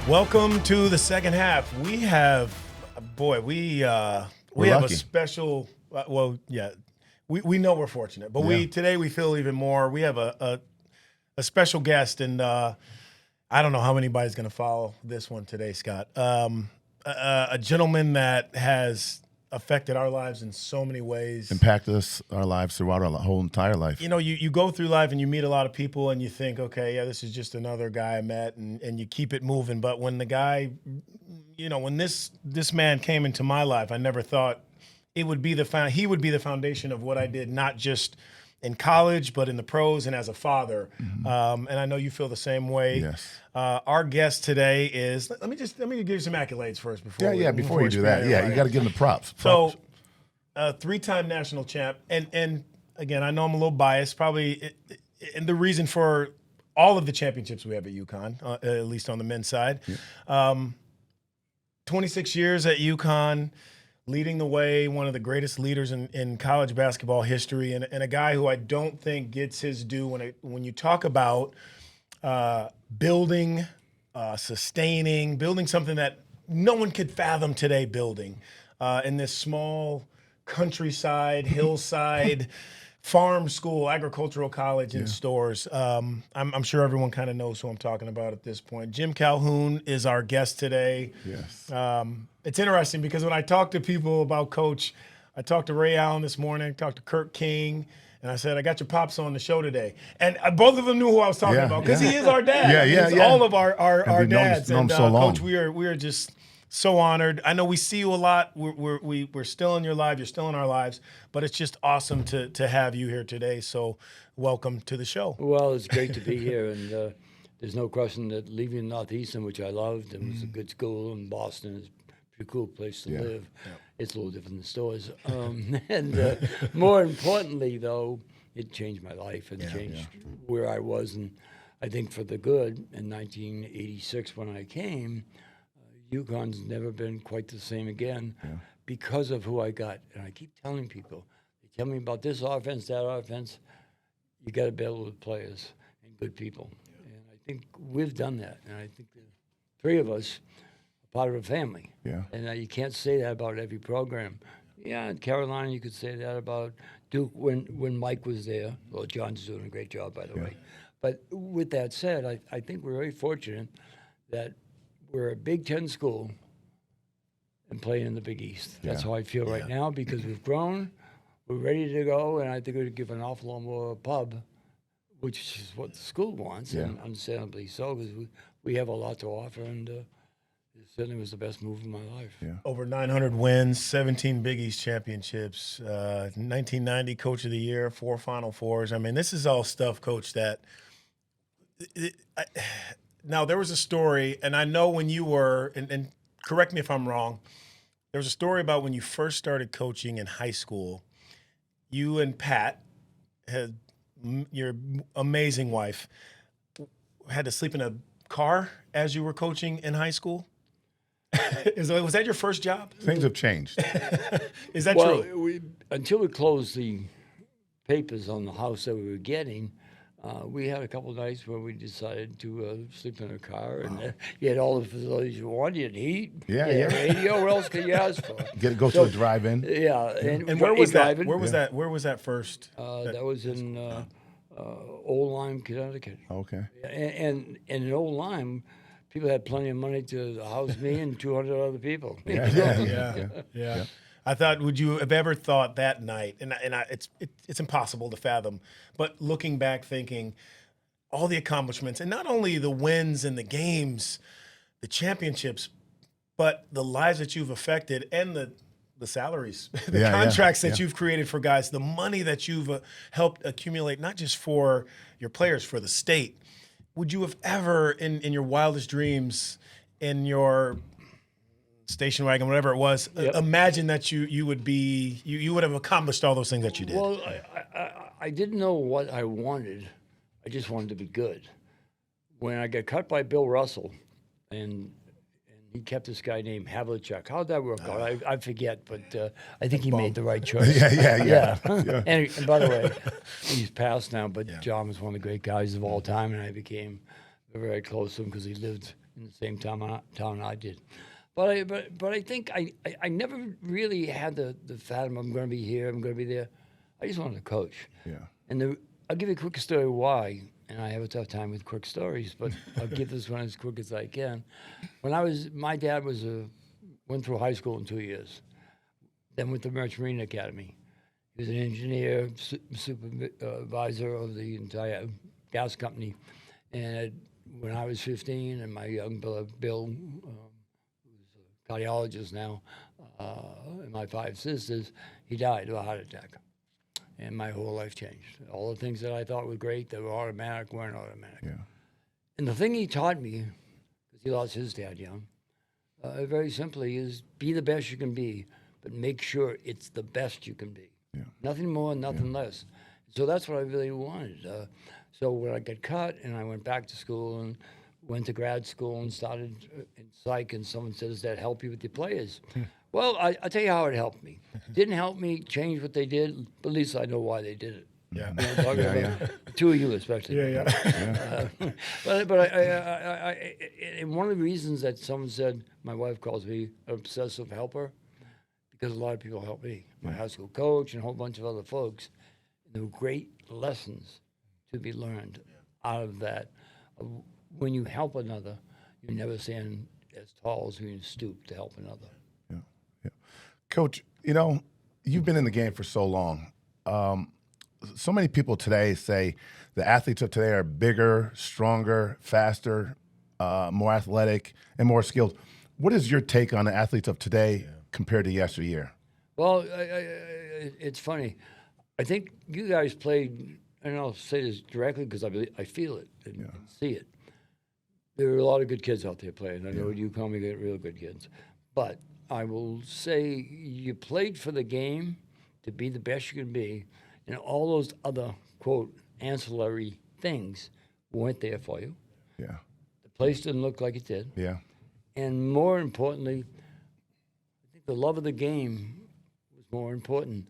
Welcome to the second half. We have, we have lucky. a special. We know we're fortunate, but today we feel even more. We have a special guest, and I don't know how anybody's going to follow this one today, Scott. A gentleman that has affected our lives in so many ways. Impacted our lives throughout our whole entire life. You know, you go through life and you meet a lot of people and you think, okay, yeah, this is just another guy I met, and you keep it moving. But when the guy, when this man came into my life, I never thought he would be the foundation of what I did, not just in college, but in the pros and as a father. Mm-hmm. And I know you feel the same way. Yes. Our guest today is, let me give you some accolades first before before you do that. Yeah, you got to give him the props. So, three-time national champ, and again, I know I'm a little biased, probably, and the reason for all of the championships we have at UConn, at least on the men's side. Yeah. 26 years at UConn, leading the way, one of the greatest leaders in college basketball history, and a guy who I don't think gets his due when you talk about building, sustaining, building something that no one could fathom today building in this small countryside, hillside, farm school, agricultural college and stores. I'm sure everyone kind of knows who I'm talking about at this point. Jim Calhoun is our guest today. Yes. It's interesting because when I talk to people about Coach, I talked to Ray Allen this morning, talked to Kirk King, and I said, I got your pops on the show today. And both of them knew who I was talking about because he is our dad. He's all of our dads. Known so long. Coach, we are just so honored. I know we see you a lot. We're still in your life. You're still in our lives. But it's just awesome to have you here today. So welcome to the show. Well, it's great to be here. And there's no question that leaving Northeastern, which I loved, and was a good school, and Boston is a pretty cool place to live. Yeah. It's a little different than stores. And more importantly, though, it changed my life and changed where I was. And I think for the good. In 1986, when I came, UConn's never been quite the same again because of who I got. And I keep telling people, they tell me about this offense, that offense. You got to build with players and good people. Yeah. And I think we've done that. And I think the three of us are part of a family. Yeah. And you can't say that about every program. Yeah, in Carolina, you could say that about Duke when Mike was there. Well, John's doing a great job, by the way. But with that said, I think we're very fortunate that we're a Big Ten school and playing in the Big East. That's how I feel right now because we've grown, we're ready to go, and I think we'd give an awful lot more pub, which is what the school wants, and understandably so, because we have a lot to offer, and it certainly was the best move of my life. Yeah. Over 900 wins, 17 Big East championships, 1990 Coach of the Year, 4 Final Fours. I mean, this is all stuff, Coach, that now, there was a story, and I know when you were, and correct me if I'm wrong, there was a story about when you first started coaching in high school. You and Pat, your amazing wife, had to sleep in a car as you were coaching in high school? Was that your first job? Things have changed. Is that true? Until we closed the papers on the house that we were getting, we had a couple of nights where we decided to sleep in a car, and you had all the facilities you wanted. You had heat, radio. What else could you ask for? Go to a drive-in. Yeah, and where was that? Where was that? Where was that first? That was in Old Lyme, Connecticut. Okay. And in Old Lyme, people had plenty of money to house me and 200 other people. Yeah. I thought, would you have ever thought that night? And it's impossible to fathom. But looking back, thinking all the accomplishments, and not only the wins and the games, the championships, but the lives that you've affected and the salaries, the contracts that you've created for guys, the money that you've helped accumulate, not just for your players, for the state. Would you have ever, in your wildest dreams, in your station wagon, whatever it was, imagine that you would have accomplished all those things that you did? Well, I didn't know what I wanted. I just wanted to be good. When I got cut by Bill Russell, and he kept this guy named Havlicek. How'd that work out? I forget, but I think he made the right choice. Yeah. And by the way, he's passed now, but John was one of the great guys of all time, and I became very close to him because he lived in the same town I did. But I think I never really had the fathom I'm going to be here, I'm going to be there. I just wanted to coach. Yeah. And I'll give you a quick story why, and I have a tough time with quick stories, but I'll give this one as quick as I can. My dad went through high school in 2 years, then went to Merchant Marine Academy. He was an engineer, supervisor of the entire gas company. And when I was 15, and my young brother Bill, who's a cardiologist now, and my 5 sisters, he died of a heart attack. And my whole life changed. All the things that I thought were great, that were automatic, weren't automatic. Yeah. And the thing he taught me, because he lost his dad young, very simply is be the best you can be, but make sure it's the best you can be. Yeah. Nothing more, nothing less. So that's what I really wanted. So when I got cut and I went back to school and went to grad school and started in psych, and someone says, does that help you with your players? Well, I'll tell you how it helped me. Didn't help me change what they did, but at least I know why they did it. Yeah. You know, talking about two of you especially. Yeah. But and one of the reasons that someone said, my wife calls me an obsessive helper, because a lot of people help me. My high school coach and a whole bunch of other folks. There were great lessons to be learned out of that. When you help another, you never stand as tall as when you stoop to help another. Yeah. Yeah. Coach, you know, you've been in the game for so long. So many people today say the athletes of today are bigger, stronger, faster, more athletic, and more skilled. What is your take on the athletes of today compared to yesteryear? Well, it's funny. I think you guys played, and I'll say this directly because I feel it and see it. There are a lot of good kids out there playing. I know at UConn we get real good kids. But I will say you played for the game to be the best you can be, and all those other, quote, ancillary things weren't there for you. Yeah. The place didn't look like it did. Yeah. And more importantly, I think the love of the game was more important.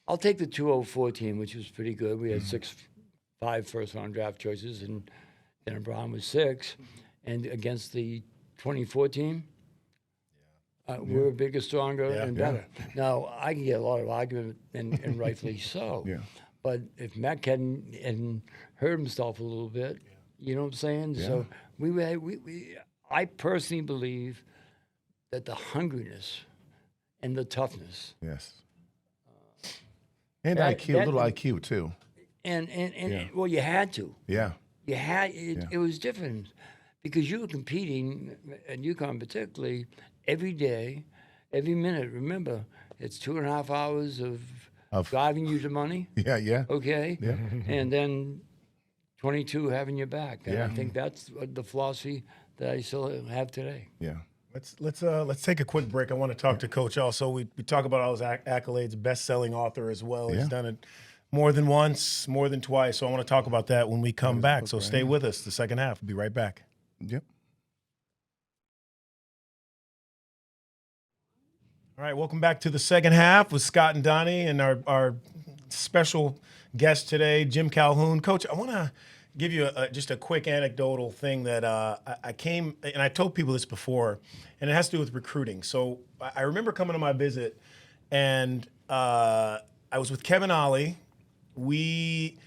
I'll take the 2004 team, which was pretty good. We had 5 first-round draft choices, and Dennis Brown was 6. And against the 24 team, we were bigger, stronger, and better. Now, I can get a lot of argument, and rightfully so. Yeah. But if Mac hadn't hurt himself a little bit, you know what I'm saying? Yeah. So I personally believe that the hungriness and the toughness. Yes. And IQ, a little IQ too. And well, you had to. Yeah. You had it was different because you were competing, at UConn particularly, every day, every minute. Remember, it's 2.5 hours of driving you to money. Yeah, yeah. Okay? Yeah. And then 22 having your back. And Yeah. I think that's the philosophy that I still have today. Yeah. Let's take a quick break. I want to talk to Coach also. We talk about all his accolades, best-selling author as well. Yeah. He's done it more than once, more than twice. So I want to talk about that when we come back. So stay with us. The second half. We'll be right back. Yep. All right, welcome back to the second half with Scott and Donnie and our special guest today, Jim Calhoun. Coach, I want to give you just a quick anecdotal thing that I came, and I told people this before, and it has to do with recruiting. So I remember coming to my visit, and I was with Kevin Ollie. We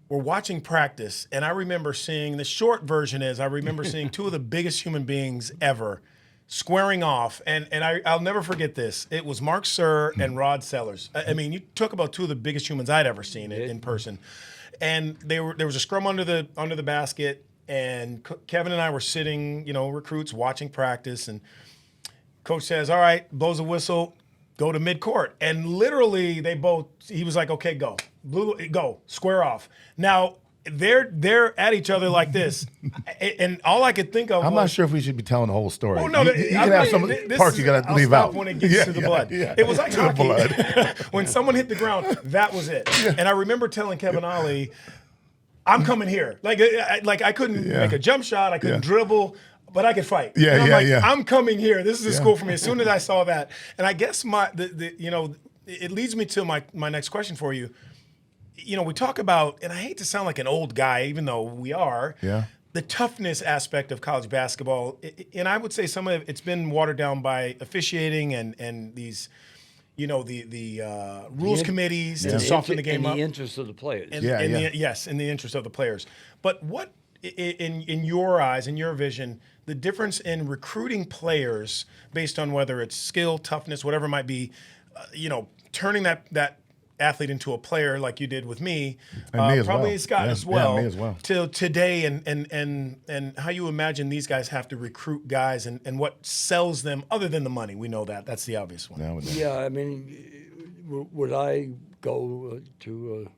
were watching practice, and I remember seeing, the short version is, I remember seeing 2 of the biggest human beings ever squaring off, and I'll never forget this. It was Mark Sir and Rod Sellers. I mean, you talk about 2 of the biggest humans I'd ever seen in person. And there was a scrum under the basket, and Kevin and I were sitting, recruits watching practice, and Coach says, "All right," blows a whistle, go to midcourt, and literally he was like, "Okay, go, go, square off." Now they're at each other like this, and all I could think of I'm not sure if we should be telling the whole story. Oh, no, you can have some parts you got to leave out. When it gets to the blood. Yeah. It was like to the hockey. blood. When someone hit the ground, that was it. And I remember telling Kevin Ollie, "I'm coming here." Like I couldn't make a jump shot, I couldn't dribble, but I could fight. Yeah, and I'm yeah. I'm coming here. This is a school for me. As soon as I saw that, and I guess it leads me to my next question for you. We talk about, and I hate to sound like an old guy, even though we are. Yeah. the toughness aspect of college basketball, and I would say some of it's been watered down by officiating and these, the rules committees to soften the game in up. the interest of the players. In the interest of the players. But what, in your eyes, in your vision, the difference in recruiting players based on whether it's skill, toughness, whatever it might be, turning that athlete into a player like you did with me, And me as probably well. Scott Yeah, as well, me as well. till today, and how you imagine these guys have to recruit guys and what sells them other than the money. We know that's the obvious one. Yeah, I mean, would I go to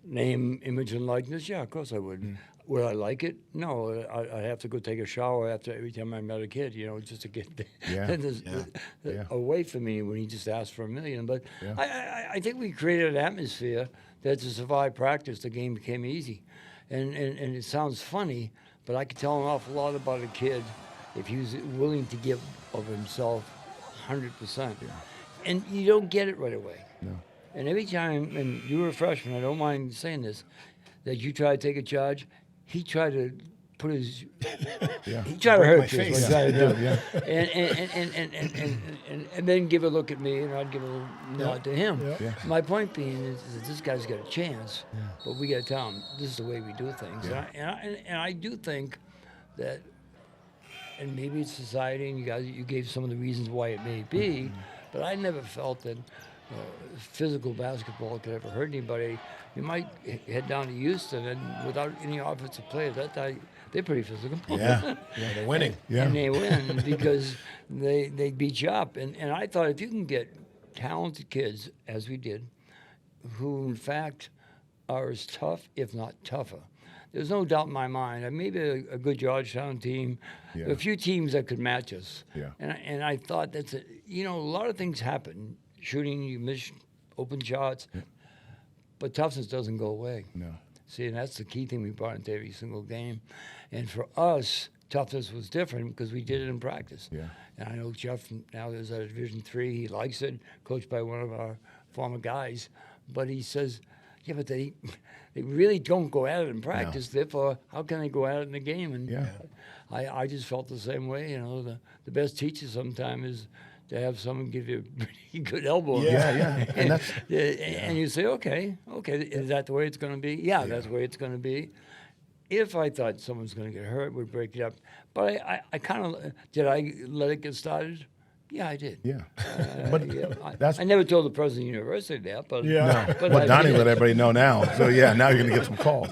name, image, and likeness? Yeah, of course I would. Would I like it? No, I have to go take a shower after every time I met a kid, just to get away from me when he just asked for $1 million. But I think we created an atmosphere that to survive practice, the game became easy. And it sounds funny, but I could tell an awful lot about a kid if he was willing to give of himself 100%. And you don't get it right away. No. And every time, and you were a freshman, I don't mind saying this, that you try to take a charge, he tried to put his, he tried to hurt you. Is what he tried to do. And then give a look at me, and I'd give a nod to him. My point being is that this guy's got a chance, but we got to tell him this is the way we do things. And I do think that, and maybe it's society, and you gave some of the reasons why it may be, but I never felt that physical basketball could ever hurt anybody. You might head down to Houston, and without any offensive players, they're pretty physical. Yeah, they're winning. And they win because they beat you up. And I thought if you can get talented kids, as we did, who in fact are as tough, if not tougher, there's no doubt in my mind. Maybe a good Georgetown team, a few teams that could match us. And I thought that's a lot of things happen. Shooting, you miss open shots, but toughness doesn't go away. No. See, and that's the key thing we brought into every single game. And for us, toughness was different because we did it in practice. And I know Jeff now is at Division III. He likes it, coached by one of our former guys. But he says, but they really don't go at it in practice. No. Therefore, how can they go at it in the game? And I just felt the same way. The best teacher sometimes is to have someone give you a pretty good elbow. And that's and you say, okay, is that the way it's going to be? Yeah, that's the way it's going to be. If I thought someone's going to get hurt, we'd break it up. But I kind of, did I let it get started? Yeah, I did. But I never told the president of the university that. But but Donnie let everybody know now. So now you're going to get some calls.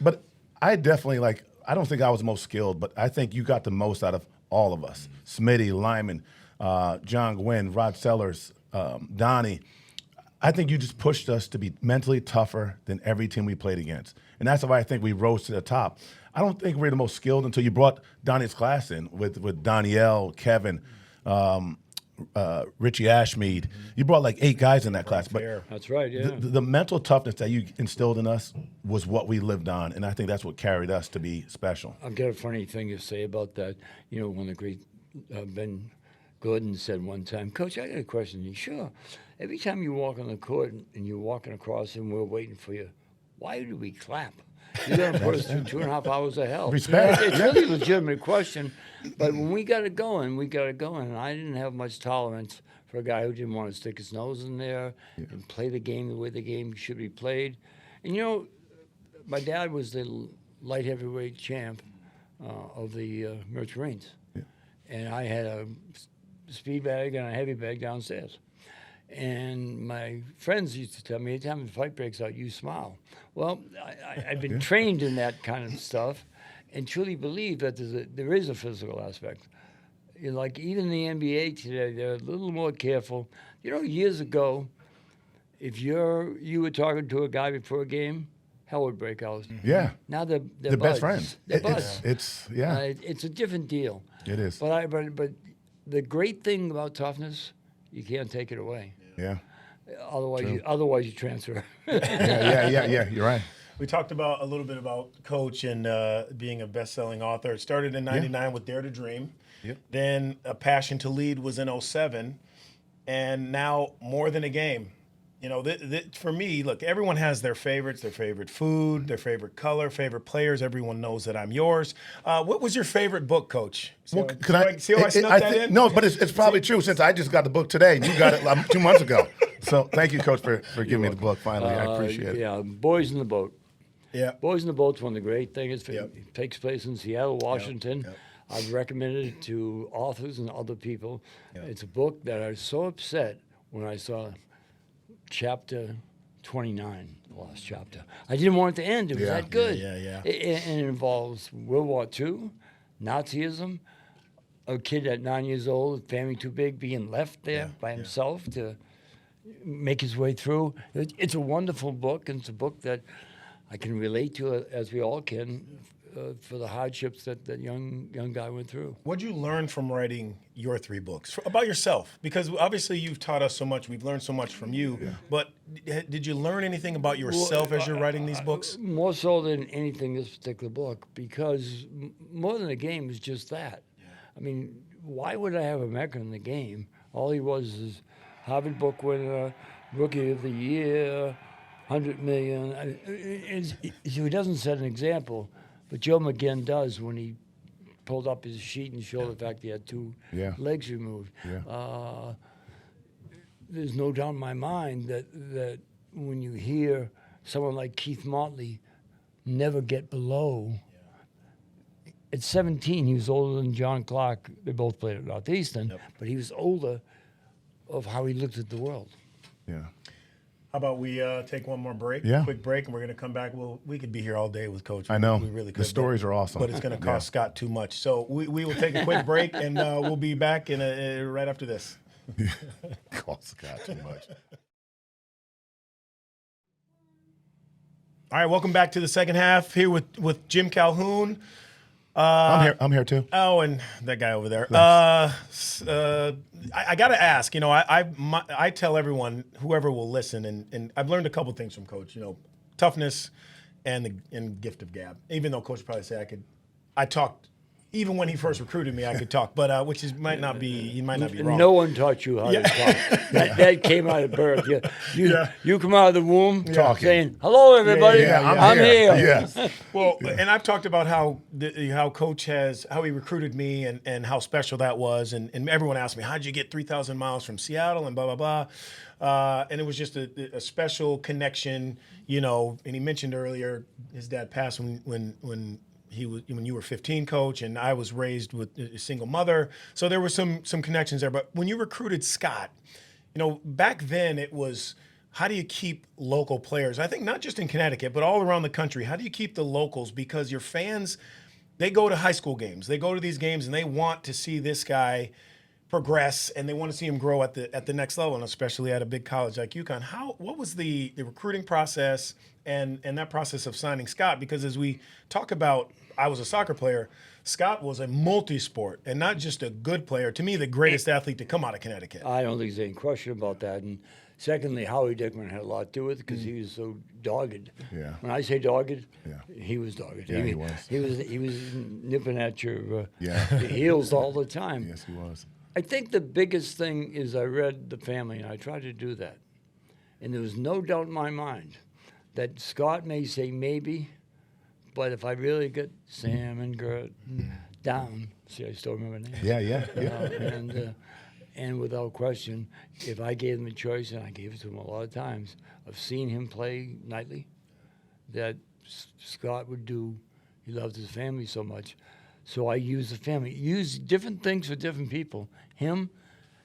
But I definitely I don't think I was the most skilled, but I think you got the most out of all of us. Smitty, Lyman, John Gwynn, Rod Sellers, Donnie. I think you just pushed us to be mentally tougher than every team we played against. And that's why I think we rose to the top. I don't think we're the most skilled until you brought Donnie's class in with Doniel, Kevin, Richie Ashmead. You brought 8 guys in that class. But that's right, the mental toughness that you instilled in us was what we lived on, and I think that's what carried us to be special. I've got a funny thing to say about that. One of the great Ben Gordon said one time, Coach, I got a question. He, sure. Every time you walk on the court and you're walking across and we're waiting for you, why do we clap? You're going to put us through 2.5 hours of hell. Respect. It's really a legitimate question. But when we got it going, we got it going. And I didn't have much tolerance for a guy who didn't want to stick his nose in there and play the game the way the game should be played. And, my dad was the light heavyweight champ of the Merchant Marines. And I had a speed bag and a heavy bag downstairs. And my friends used to tell me, every time the fight breaks out, you smile. Well, I've been trained in that kind of stuff and truly believe that there is a physical aspect. Even the NBA today, they're a little more careful. Years ago, if you were talking to a guy before a game, hell would break out. Yeah. Now they're best friends. They're buds. It's it's a different deal. It is. But the great thing about toughness, you can't take it away. Yeah. Otherwise you transfer. Yeah. You're right. We talked a little bit about Coach and being a best-selling author. It started in '99 with Dare to Dream. Yep. Then A Passion to Lead was in '07, and now More Than a Game. You know, for me, look, everyone has their favorites, their favorite food, their favorite color, favorite players. Everyone knows that I'm yours. What was your favorite book, Coach? See how I snuck that in? No, but it's probably true since I just got the book today and you got it 2 months ago. So thank you, Coach, for giving me the book finally. I appreciate it. Yeah, Boys in the Boat. Yeah. Boys in the Boat's one of the great things. It takes place in Seattle, Washington. Yep. I've recommended it to authors and other people. Yep. It's a book that I was so upset when I saw chapter 29, the last chapter. I didn't want it to end. It was that good. Yeah. It involves World War II, Nazism, a kid at 9 years old, family too big, being left there by himself to make his way through. It's a wonderful book, and it's a book that I can relate to, as we all can, for the hardships that young guy went through. What'd you learn from writing your 3 books about yourself? Because obviously you've taught us so much. We've learned so much from you. Yeah. But did you learn anything about yourself as you're writing these books? More so than anything, this particular book, because more than a game is just that. Yeah. I mean, why would I have America in the game? All he was is Harvard book winner, Rookie of the Year, $100 million. He doesn't set an example. But Joe McGinn does when he pulled up his sheet and showed the fact he had 2 legs removed. Yeah. There's no doubt in my mind that when you hear someone like Keith Motley never get below, at 17, he was older than John Clark. They both played at Northeastern, but he was older of how he looked at the world. Yeah. How about we take one more break? Yeah. Quick break, and we're going to come back. We could be here all day with Coach. I know. We really could. The stories are awesome. But it's going to cost Scott too much. So we will take a quick break, and we'll be back right after this. Cost Scott too much. All right, welcome back to the second half here with Jim Calhoun. I'm here too. Oh, and that guy over there. I got to ask. You know, I tell everyone, whoever will listen, and I've learned a couple things from Coach. You know, toughness and gift of gab. Even though Coach would probably say I talked. Even when he first recruited me, I could talk, but which is might not be wrong. No one taught you how to talk. That came out of birth. You come out of the womb saying, "Hello, everybody. I'm here." Yes. Well, and I've talked about how Coach how he recruited me and how special that was, and everyone asked me, "How'd you get 3,000 miles from Seattle?" and blah blah blah. And it was just a special connection, you know. And he mentioned earlier his dad passed when you were 15, Coach, and I was raised with a single mother. So there were some connections there. But when you recruited Scott, you know, back then it was, how do you keep local players? I think not just in Connecticut, but all around the country. How do you keep the locals? Because your fans, they go to high school games. They go to these games and they want to see this guy progress, and they want to see him grow at the next level, and especially at a big college like UConn. What was the recruiting process and that process of signing Scott? Because as we talk about, I was a soccer player. Scott was a multi-sport and not just a good player. To me, the greatest athlete to come out of Connecticut. I don't think there's any question about that. And secondly, Howie Dickman had a lot to do with it because he was so dogged. Yeah. When I say dogged, he was dogged. Yeah, he was. He was nipping at your heels all the time. Yes, he was. I think the biggest thing is I read the family, and I tried to do that. And there was no doubt in my mind that Scott may say maybe, but if I really get Sam and Gert down, see, I still remember names. Yeah. And without question, if I gave them a choice, and I gave it to him a lot of times, of seeing him play nightly, that Scott would do. He loved his family so much. So I used the family. Used different things for different people. Him,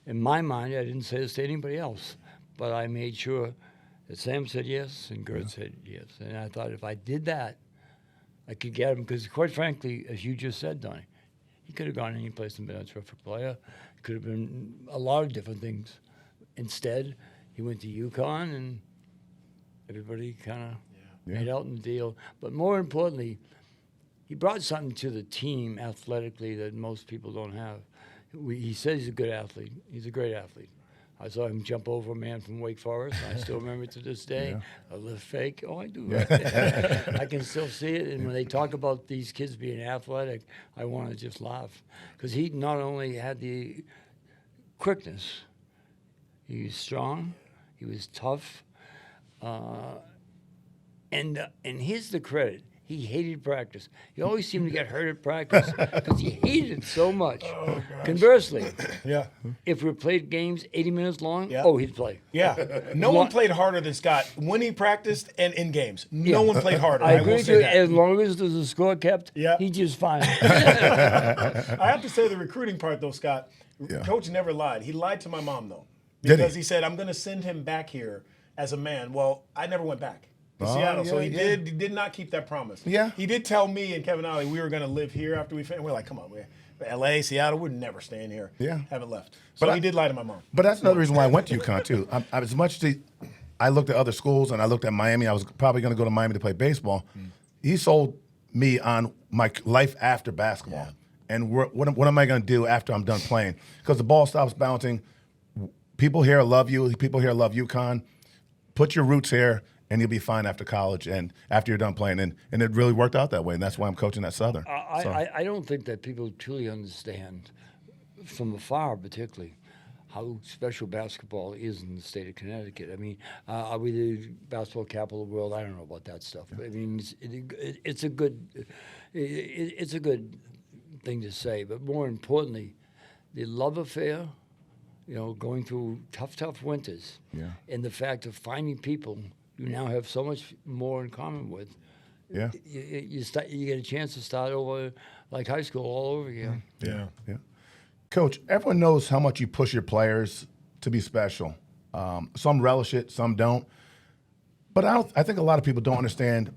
in my mind, I didn't say this to anybody else, but I made sure that Sam said yes and Gert said yes. And I thought if I did that, I could get him, because quite frankly, as you just said, Donnie, he could have gone any place and been a terrific player. It could have been a lot of different things. Instead, he went to UConn, and everybody kind of made out in the deal. But more importantly, he brought something to the team athletically that most people don't have. He says he's a good athlete. He's a great athlete. I saw him jump over a man from Wake Forest. I still remember it to this day. A lift fake. Oh, I do. I can still see it. And when they talk about these kids being athletic, I want to just laugh. Because he not only had the quickness, he was strong, He was tough. And here's the credit. He hated practice. He always seemed to get hurt at practice because he hated it so much. Oh, Conversely, Yeah. if we played games 80 minutes long, Yeah. he'd play. Yeah. No one played harder than Scott when he practiced and in games. No one played harder. I will agree say with you. that. As long as there's a score kept, Yeah. he's just fine. I have to say the recruiting part, though, Scott, Yeah. Coach never lied. He lied to my mom, though. Did Because he? he said, I'm going to send him back here as a man. Well, I never went back to Oh, Seattle. So yeah, he yeah. did not keep that promise. Yeah. He did tell me and Kevin Ollie we were going to live here after we finished. We're like, come on, we're L.A., Seattle, we're never staying here. Yeah. Haven't left. So he did lie to my mom. But that's another reason why I went to UConn too. As much as I looked at other schools and I looked at Miami, I was probably going to go to Miami to play baseball. He sold me on my life after basketball, and what am I going to do after I'm done playing? Because the ball stops bouncing. People here love you. People here love UConn. Put your roots here, and you'll be fine after college and after you're done playing. And it really worked out that way, and that's why I'm coaching at Southern. I don't think that people truly understand, from afar particularly, how special basketball is in the state of Connecticut. I mean, are we the basketball capital of the world? I don't know about that stuff. I mean, it's a good thing to say. But more importantly, the love affair, going through tough winters, and the fact of finding people you now have so much more in common with. Yeah. You get a chance to start over like high school all over again. Yeah. Yeah. Coach, everyone knows how much you push your players to be special. Some relish it, some don't. But I think a lot of people don't understand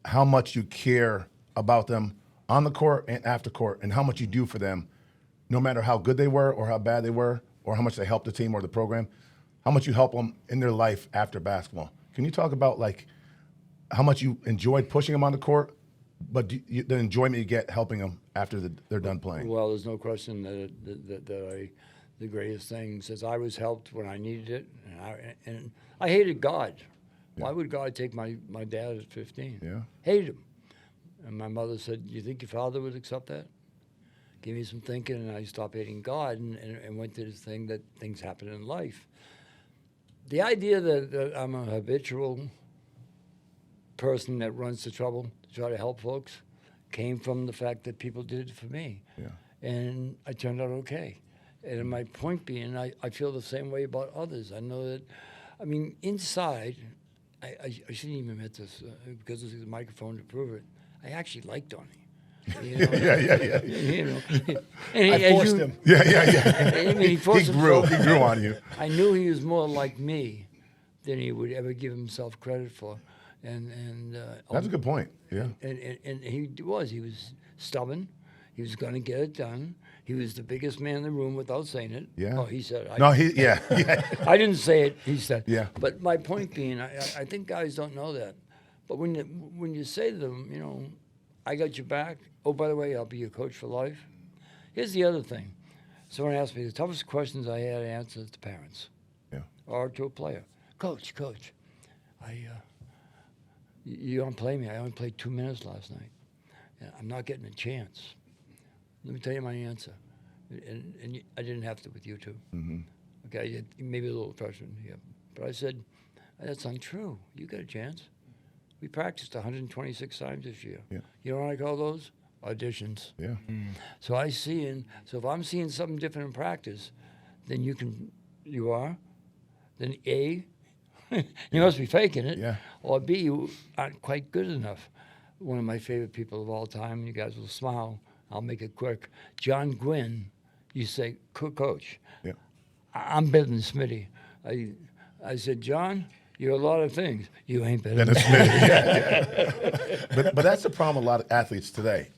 how much you care about them on the court and after court, and how much you do for them, no matter how good they were or how bad they were, or how much they helped the team or the program, how much you help them in their life after basketball. Can you talk about how much you enjoyed pushing them on the court, but the enjoyment you get helping them after they're done playing? Well, there's no question that the greatest thing says I was helped when I needed it, and I hated God. Why would God take my dad at 15? Yeah. Hated him. And my mother said, "You think your father would accept that?" Give me some thinking, and I stopped hating God and went to this thing that things happen in life. The idea that I'm a habitual person that runs to trouble to try to help folks came from the fact that people did it for me. Yeah. And I turned out okay. And my point being, I feel the same way about others. I know that, inside, I shouldn't even admit this because there's a microphone to prove it. I actually like Donny. Yeah. And I forced him. Yeah. I mean, he forced He grew himself. on you. I knew he was more like me than he would ever give himself credit for. And That's a good point. Yeah. And he was stubborn. He was going to get it done. He was the biggest man in the room without saying it. Yeah. Oh, he said. Yeah. I didn't say it. He said. Yeah. But my point being, I think guys don't know that. But when you say to them, I got your back. Oh, by the way, I'll be your coach for life. Here's the other thing. Someone asked me the toughest questions I had to answer to parents. Yeah. Or to a player. Coach, you don't play me. I only played 2 minutes last night. I'm not getting a chance. Let me tell you my answer. And I didn't have to with you two. Mm-hmm. Okay, maybe a little freshman here. But I said, that's untrue. You got a chance. We practiced 126 times this year. Yeah. You know what I call those? Auditions. Yeah. So so if I'm seeing something different in practice, then you are, then A, you must be faking it. Yeah. Or B, you aren't quite good enough. One of my favorite people of all time, you guys will smile, I'll make it quick. John Gwynn, you say, Coach, Yeah. I'm better than Smitty. I said, John, you're a lot of things. You ain't better Then than it's me. But that's the problem with a lot of athletes today.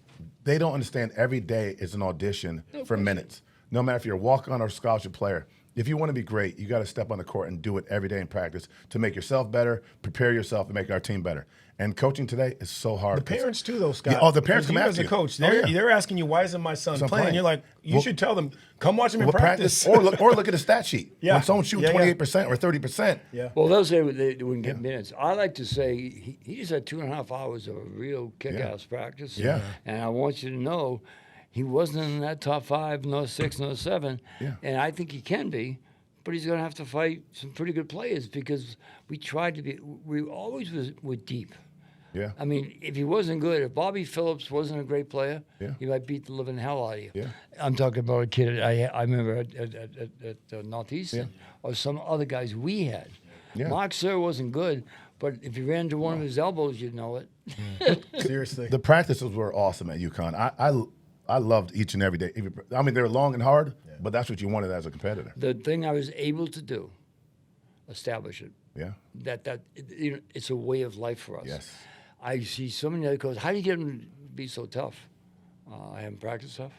They don't understand every day is an audition for minutes. No matter if you're a walk-on or a scholarship player. If you want to be great, you got to step on the court and do it every day in practice to make yourself better, prepare yourself, and make our team better. And coaching today is so hard. The parents too, though, Scott. Yeah, the parents Because come you after as a you. coach. Oh, They're asking you, why isn't my son Son playing? playing. You're like, you should tell them, come watch him in Well, practice. or look at the stat sheet. Yeah. When someone's shooting Yeah, yeah. 28% or 30%. Yeah. Well, they'll say they wouldn't get minutes. I like to say he just had 2.5 hours of a real kick-ass practice. Yeah. And I want you to know he wasn't in that top 5, nor 6, nor 7. Yeah. And I think he can be, but he's going to have to fight some pretty good players because we always were deep. Yeah. I mean, if he wasn't good, if Bobby Phillips wasn't a great player, Yeah. he might beat the living hell out of you. Yeah. I'm talking about a kid I remember at Northeastern or some other guys we had. Yeah. Mark Sir wasn't good, but if you ran into one of his elbows, you'd know it. Seriously. The practices were awesome at UConn. I loved each and every day. I mean, they were long and hard, but that's what you wanted as a competitor. The thing I was able to do, establish it. Yeah. It's a way of life for us. Yes. I see so many other coaches. How do you get them to be so tough? I haven't practiced tough.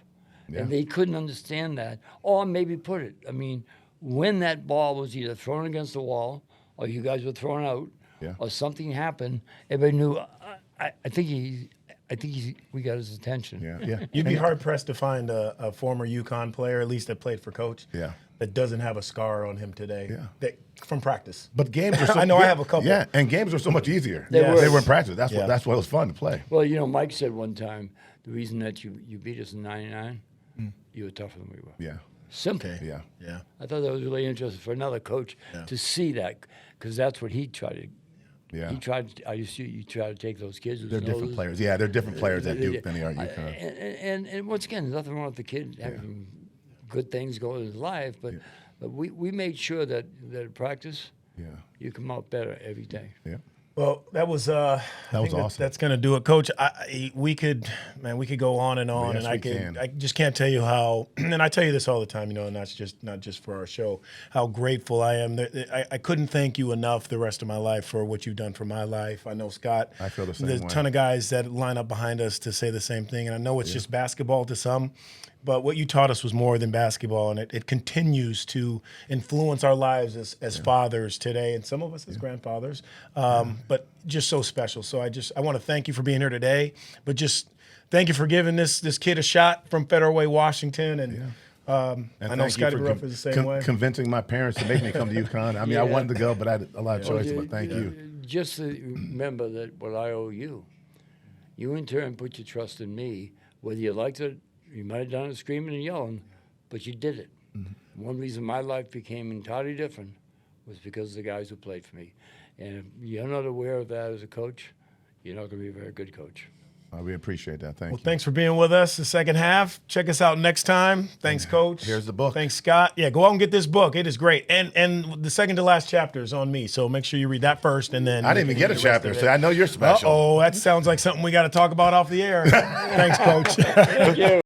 Yeah. And they couldn't understand that. Or maybe put it. I mean, when that ball was either thrown against the wall or you guys were thrown out or something happened, everybody knew, I think we got his attention. Yeah. Yeah. You'd be hard pressed to find a former UConn player, at least that played for coach, that doesn't have a scar on him today. Yeah. From practice. But games are so I know I have a couple. Yeah, and games were so much easier. They were. They were in practice. That's why it was fun to play. Well, Mike said one time, the reason that you beat us in '99, you were tougher than we were. Yeah. Simple. Okay. Yeah. Yeah. I thought that was really interesting for another coach to see that, because that's what he tried to. Yeah. He tried. You try to take those kids. They're different players. Yeah, they're different players at Duke than they are at UConn. And once again, there's nothing wrong with the kid having good things going in his life, but we made sure that at practice, you come out better every day. Yeah. Well, that was awesome. That's going to do it, Coach. We could go on and on, Yes, and I just can't tell you how. And I tell you this all the time, and not just for our show, how grateful I am. I couldn't thank you enough the rest of my life for what you've done for my life. I know Scott. I feel the same There's way. a ton of guys that line up behind us to say the same thing, and I know it's just basketball to some. But what you taught us was more than basketball, and it continues to influence our lives as fathers today, and some of us as grandfathers. But just so special. So I want to thank you for being here today, but just thank you for giving this kid a shot from Federal Way, Washington, and I know Scotty grew up the same way. Convincing my parents to make me come to UConn. I mean, I wanted to go, but I had a lot of choices. But thank you. Just to remember that what I owe you, you in turn put your trust in me, whether you liked it. You might have done it screaming and yelling, but you did it. Mm-hmm. One reason my life became entirely different was because of the guys who played for me. And if you're not aware of that as a coach, you're not going to be a very good coach. We appreciate that. Thank you. Thanks for being with us the second half. Check us out next time. Thanks, Coach. Here's the book. Thanks, Scott. Yeah, go out and get this book. It is great. And the second to last chapter is on me, so make sure you read that first. And then I didn't even get a chapter, so I know you're special. Oh, that sounds like something we got to talk about off the air. Thanks, Coach. Thank you.